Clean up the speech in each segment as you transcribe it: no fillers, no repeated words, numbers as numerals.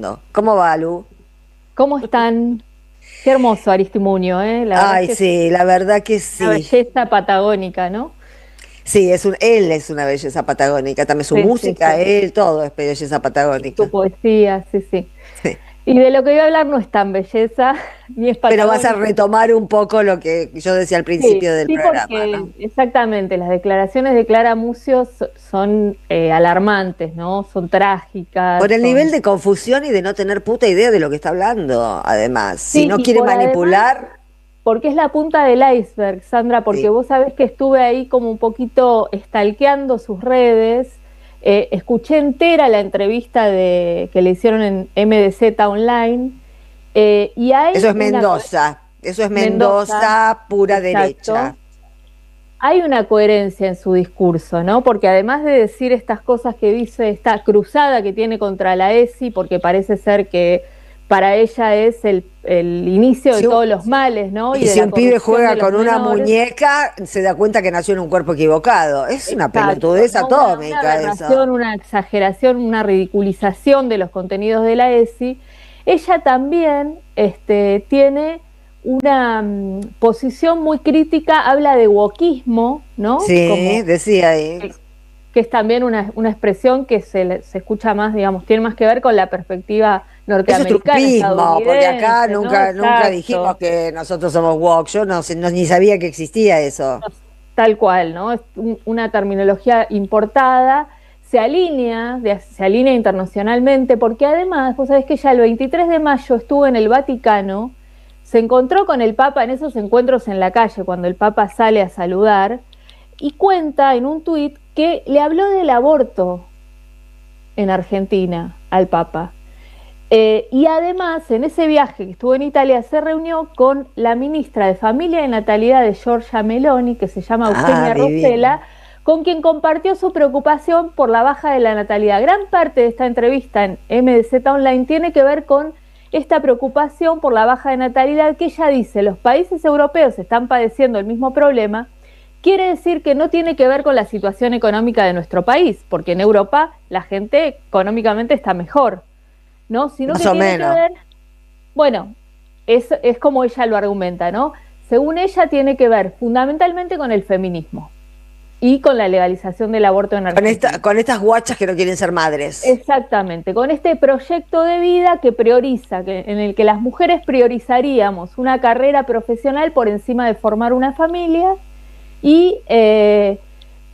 No. ¿Cómo va, Lu? ¿Cómo están? Qué hermoso Aristimuño, ¿eh? La verdad es Ay, que es sí, la verdad que una sí. belleza patagónica, ¿no? Sí, él es una belleza patagónica, también su Sí, sí, música, sí. él, todo es belleza Su patagónica. poesía, sí, sí. Sí. Y de lo que voy a hablar no es tan belleza, ni es Pero vas a patagónico. retomar un poco lo que yo decía al Sí, principio del sí, programa, porque ¿no? exactamente las declaraciones de Clara Mucio son alarmantes, ¿no? Son trágicas, Por el nivel son... de confusión y de no tener puta idea de lo que está hablando, además. Si Sí, no y quiere por además manipular, porque es la punta del iceberg, Sandra, porque sí. vos sabés que estuve ahí como un poquito stalkeando sus redes, escuché entera la entrevista que le hicieron en MDZ Online, y hay Eso es una Mendoza, eso es Mendoza, Mendoza pura exacto, derecha. hay una coherencia en su discurso, ¿no? Porque además de decir estas cosas que dice, esta cruzada que tiene contra la ESI, porque parece ser que para ella es el inicio de Si un- todos los males, ¿no? Y Y de si la un pibe corrupción de juega los con una menores. muñeca, se da cuenta que nació en un cuerpo equivocado. Es una Exacto, pelotudez ¿no? Una atómica eso. aberración, una exageración, una ridiculización de los contenidos de la ESI. Ella también tiene una posición muy crítica, habla de wokismo, ¿no? Sí, Como decía ahí. que es también una expresión que se escucha más, digamos, tiene más que ver con la perspectiva Eso es norteamericana, trumpismo, porque acá estadounidense, ¿no? nunca dijimos Exacto. que nosotros somos woke. Yo no, ni sabía que existía eso. Tal cual, ¿no? Es una terminología importada, se alinea internacionalmente, porque además, vos sabés que ya el 23 de mayo estuvo en el Vaticano, se encontró con el Papa en esos encuentros en la calle, cuando el Papa sale a saludar, y cuenta en un tuit que le habló del aborto en Argentina al Papa. Y además, en ese viaje que estuvo en Italia, se reunió con la ministra de Familia y Natalidad de Giorgia Meloni, que se llama Ah, Eugenia divino. Rosella, con quien compartió su preocupación por la baja de la natalidad. Gran parte de esta entrevista en MDZ Online tiene que ver con esta preocupación por la baja de natalidad que ella dice, los países europeos están padeciendo el mismo problema, quiere decir que no tiene que ver con la situación económica de nuestro país, porque en Europa la gente económicamente está mejor, ¿no? Sino Más que o tiene que menos. ver, bueno, es como ella lo argumenta, ¿no? Según ella, tiene que ver fundamentalmente con el feminismo y con la legalización del aborto en Argentina. Con estas guachas que no quieren ser madres. Exactamente, con este proyecto de vida que prioriza, en el que las mujeres priorizaríamos una carrera profesional por encima de formar una familia y,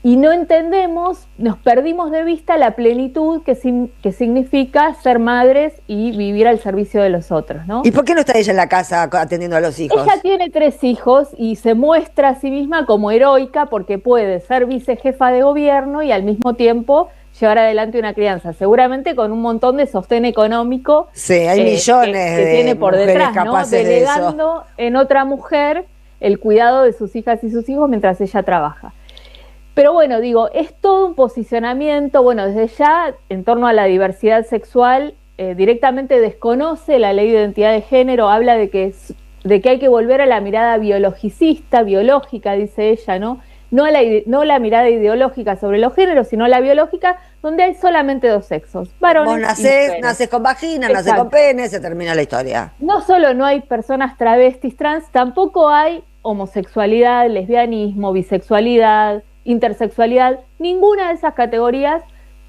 y no entendemos, nos perdimos de vista la plenitud que significa ser madres y vivir al servicio de los otros, ¿no? ¿Y por qué no está ella en la casa atendiendo a los Ella hijos? tiene tres hijos y se muestra a sí misma como heroica porque puede ser vicejefa de gobierno y al mismo tiempo llevar adelante una crianza, seguramente con un montón de sostén económico Sí, hay millones que de tiene por mujeres detrás, ¿no? capaces de eso. Delegando en otra mujer el cuidado de sus hijas y sus hijos mientras ella trabaja. Pero bueno, digo, es todo un posicionamiento, bueno, desde ya en torno a la diversidad sexual, directamente desconoce la ley de identidad de género, habla de que hay que volver a la mirada biologicista, biológica, dice ella, ¿no? No la mirada ideológica sobre los géneros, sino la biológica, donde hay solamente dos sexos, Vos varones y nacés, mujeres. naces con vagina, naces con Exacto. pene, se termina la historia. No solo no hay personas travestis trans, tampoco hay homosexualidad, lesbianismo, bisexualidad, intersexualidad. Ninguna de esas categorías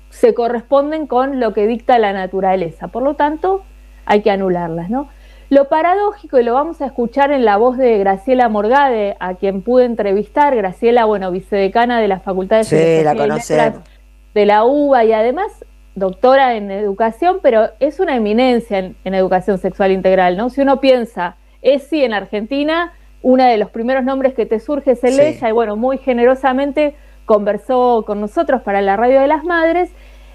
se corresponden con lo que dicta la naturaleza. Por lo tanto, hay que anularlas, ¿no? Lo paradójico, y lo vamos a escuchar en la voz de Graciela Morgade, a quien pude entrevistar, Graciela, bueno, vicedecana de la Facultad de Sí, la Filosofía y Letras conocemos. de la UBA y además doctora en educación, pero es una eminencia en educación sexual integral, ¿no? Si uno piensa, ESI en Argentina, uno de los primeros nombres que te surge es el Sí. ella, y bueno, muy generosamente conversó con nosotros para la Radio de las Madres.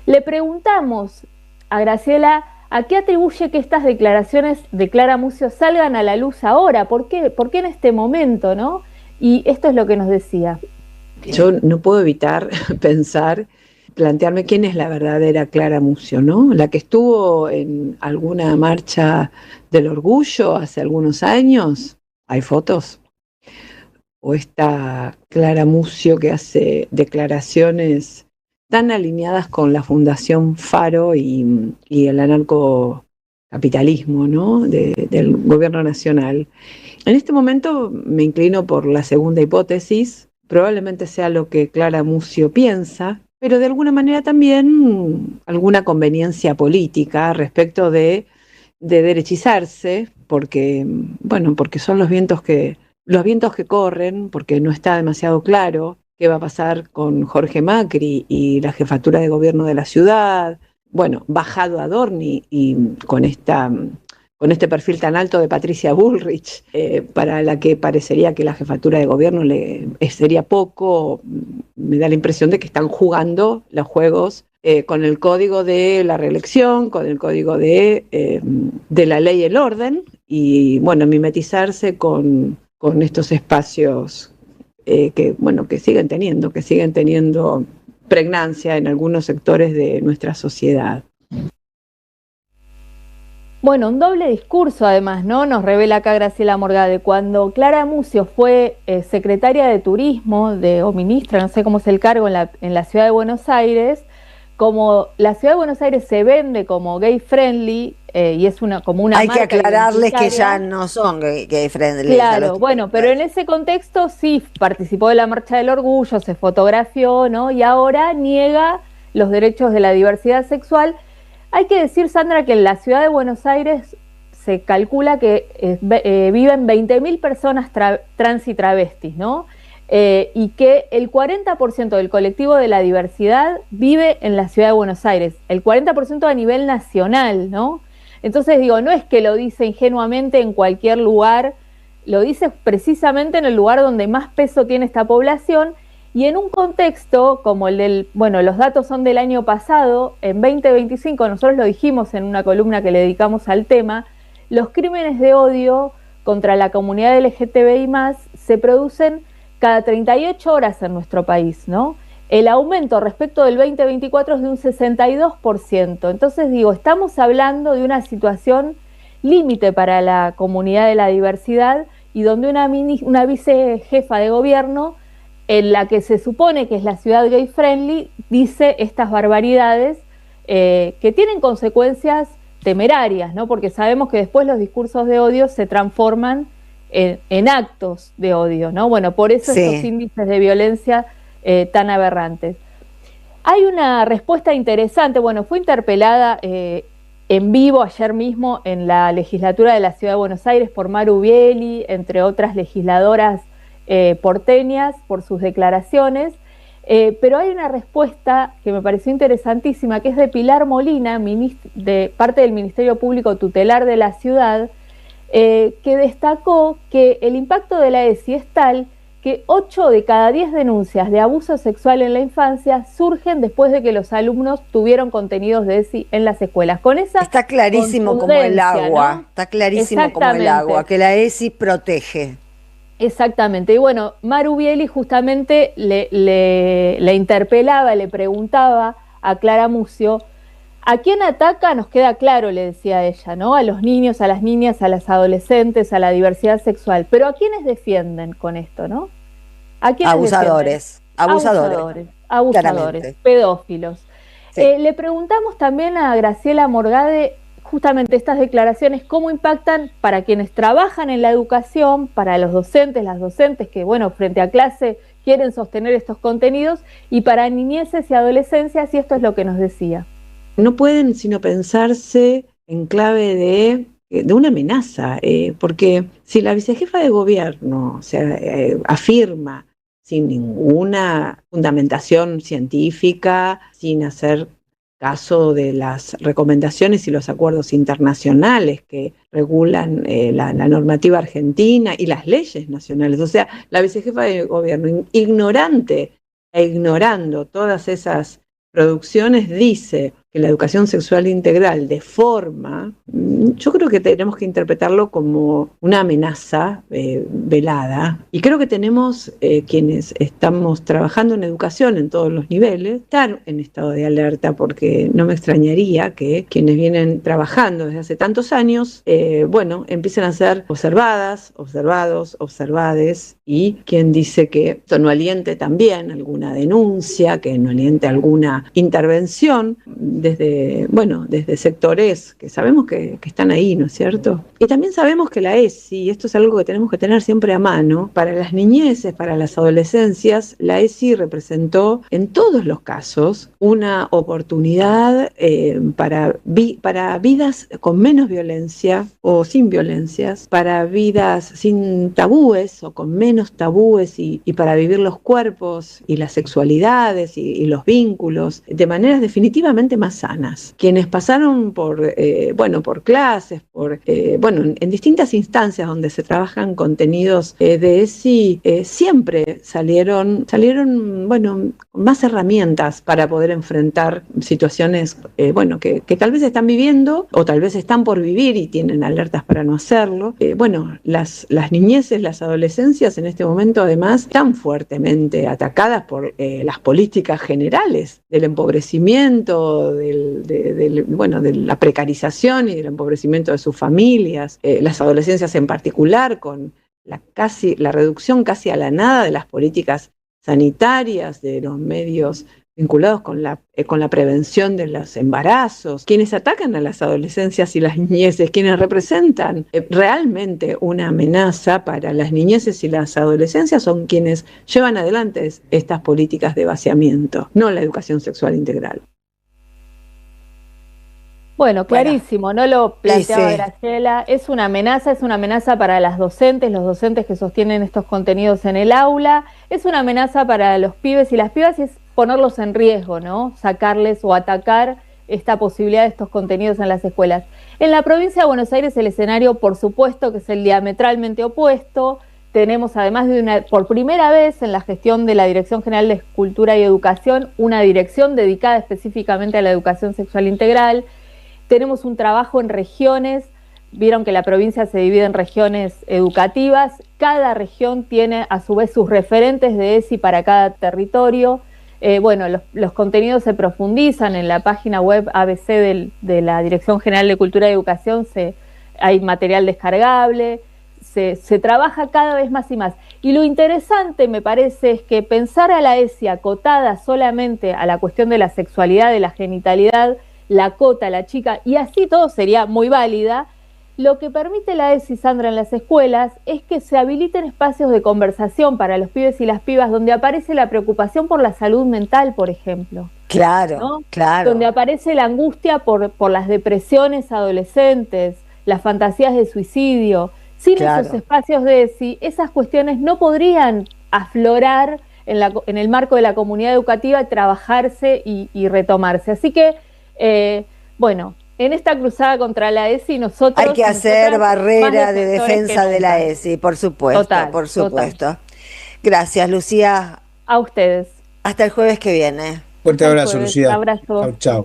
Le preguntamos a Graciela a qué atribuye que estas declaraciones de Clara Mucio salgan a la luz ahora, por qué en este momento, ¿no? Y esto es lo que nos decía. Yo no puedo evitar pensar, plantearme quién es la verdadera Clara Mucio, ¿no? La que estuvo en alguna marcha del orgullo hace algunos años, ¿hay fotos? O esta Clara Mucio que hace declaraciones tan alineadas con la Fundación Faro y el capitalismo, ¿no? Del gobierno nacional. En este momento me inclino por la segunda hipótesis, probablemente sea lo que Clara Mucio piensa, pero de alguna manera también alguna conveniencia política respecto de derechizarse, porque, bueno, porque son los vientos que corren, porque no está demasiado claro qué va a pasar con Jorge Macri y la jefatura de gobierno de la ciudad, bueno, bajado Adorni y con este perfil tan alto de Patricia Bullrich, para la que parecería que la jefatura de gobierno sería poco, me da la impresión de que están jugando los juegos con el código de la reelección, con el código de la ley y el orden, y bueno, mimetizarse con estos espacios que siguen teniendo pregnancia en algunos sectores de nuestra sociedad. Bueno, un doble discurso además, ¿no? Nos revela acá Graciela Morgade. Cuando Clara Mucio fue secretaria de Turismo o ministra, no sé cómo es el cargo en la Ciudad de Buenos Aires, como la Ciudad de Buenos Aires se vende como gay friendly y es como una hay marca que aclararles que ya no son gay friendly. Claro, bueno, pero en ese contexto sí participó de la Marcha del Orgullo, se fotografió, ¿no? Y ahora niega los derechos de la diversidad sexual. Hay que decir, Sandra, que en la Ciudad de Buenos Aires se calcula que viven 20.000 personas trans y travestis, ¿no? Y que el 40% del colectivo de la diversidad vive en la Ciudad de Buenos Aires, el 40% a nivel nacional, ¿no? Entonces digo, no es que lo dice ingenuamente en cualquier lugar, lo dice precisamente en el lugar donde más peso tiene esta población. Y en un contexto como los datos son del año pasado, en 2025, nosotros lo dijimos en una columna que le dedicamos al tema, los crímenes de odio contra la comunidad LGTBI+, se producen cada 38 horas en nuestro país, ¿no? El aumento respecto del 2024 es de un 62%. Entonces digo, estamos hablando de una situación límite para la comunidad de la diversidad y donde una vicejefa de gobierno, en la que se supone que es la ciudad gay friendly, dice estas barbaridades que tienen consecuencias temerarias, ¿no? Porque sabemos que después los discursos de odio se transforman en actos de odio, ¿no? Bueno, por eso estos índices de violencia tan aberrantes. Hay una respuesta interesante, bueno, fue interpelada en vivo ayer mismo en la legislatura de la Ciudad de Buenos Aires por Maru Bieli, entre otras legisladoras porteñas, por sus declaraciones, pero hay una respuesta que me pareció interesantísima, que es de Pilar Molina, de parte del Ministerio Público Tutelar de la ciudad, que destacó que el impacto de la ESI es tal que 8 de cada 10 denuncias de abuso sexual en la infancia surgen después de que los alumnos tuvieron contenidos de ESI en las escuelas. Con esa está clarísimo como el agua, ¿no? Está clarísimo como el agua, que la ESI protege. Exactamente, y bueno, Maru Bieli justamente le interpelaba, le preguntaba a Clara Mucio, ¿a quién ataca? Nos queda claro, le decía ella, ¿no? A los niños, a las niñas, a las adolescentes, a la diversidad sexual, pero ¿a quiénes defienden con esto, no? ¿A quiénes abusadores, abusadores, pedófilos. Sí. Le preguntamos también a Graciela Morgade justamente estas declaraciones, cómo impactan para quienes trabajan en la educación, para los docentes, las docentes que, bueno, frente a clase quieren sostener estos contenidos, y para niñeces y adolescencias, y esto es lo que nos decía. No pueden sino pensarse en clave de una amenaza, porque si la vicejefa de gobierno afirma sin ninguna fundamentación científica, sin hacer caso de las recomendaciones y los acuerdos internacionales que regulan la normativa argentina y las leyes nacionales. O sea, la vicejefa de gobierno, ignorante e ignorando todas esas producciones, dice que la educación sexual integral deforma. Yo creo que tenemos que interpretarlo como una amenaza velada, y creo que tenemos quienes estamos trabajando en educación en todos los niveles, estar en estado de alerta, porque no me extrañaría que quienes vienen trabajando desde hace tantos años, empiecen a ser observadas, observados, observades, y quien dice que esto no aliente también alguna denuncia, que no aliente alguna intervención. desde sectores que sabemos que están ahí, ¿no es cierto? Y también sabemos que la ESI, y esto es algo que tenemos que tener siempre a mano, para las niñeces, para las adolescencias, la ESI representó en todos los casos una oportunidad para vidas con menos violencia o sin violencias, para vidas sin tabúes o con menos tabúes y para vivir los cuerpos y las sexualidades y los vínculos de maneras definitivamente más sanas. Quienes pasaron por clases, en distintas instancias donde se trabajan contenidos de ESI, siempre salieron con más herramientas para poder enfrentar situaciones que tal vez están viviendo o tal vez están por vivir y tienen alertas para no hacerlo. Las niñeces, las adolescencias en este momento además están fuertemente atacadas por las políticas generales del empobrecimiento, de la precarización y del empobrecimiento de sus familias, las adolescencias en particular, con la reducción casi a la nada de las políticas sanitarias, de los medios vinculados con la prevención de los embarazos. Quienes atacan a las adolescencias y las niñeces, quienes representan realmente una amenaza para las niñeces y las adolescencias, son quienes llevan adelante estas políticas de vaciamiento, no la educación sexual integral. Bueno, clarísimo, no lo planteaba Graciela, es una amenaza para las docentes, los docentes que sostienen estos contenidos en el aula, es una amenaza para los pibes y las pibas y es ponerlos en riesgo, ¿no? Sacarles o atacar esta posibilidad de estos contenidos en las escuelas. En la provincia de Buenos Aires el escenario, por supuesto, que es el diametralmente opuesto. Tenemos, además por primera vez en la gestión de la Dirección General de Cultura y Educación, una dirección dedicada específicamente a la educación sexual integral. Tenemos un trabajo en regiones, vieron que la provincia se divide en regiones educativas, cada región tiene a su vez sus referentes de ESI para cada territorio. Los contenidos se profundizan en la página web ABC de la Dirección General de Cultura y Educación, hay material descargable, se trabaja cada vez más y más. Y lo interesante, me parece, es que pensar a la ESI acotada solamente a la cuestión de la sexualidad, de la genitalidad, la cota, la chica, y así todo sería muy válida. Lo que permite la ESI, Sandra, en las escuelas es que se habiliten espacios de conversación para los pibes y las pibas donde aparece la preocupación por la salud mental, por ejemplo. Claro, ¿no? claro. Donde aparece la angustia por las depresiones adolescentes, las fantasías de suicidio. Sin esos espacios de ESI, esas cuestiones no podrían aflorar en el marco de la comunidad educativa, trabajarse y retomarse. Así que en esta cruzada contra la ESI nosotros... Hay que hacer barrera de defensa de la ESI, por supuesto, por supuesto. Total. Gracias, Lucía. A ustedes. Hasta el jueves que viene. Fuerte abrazo, Lucía. Un abrazo. Chau, chau.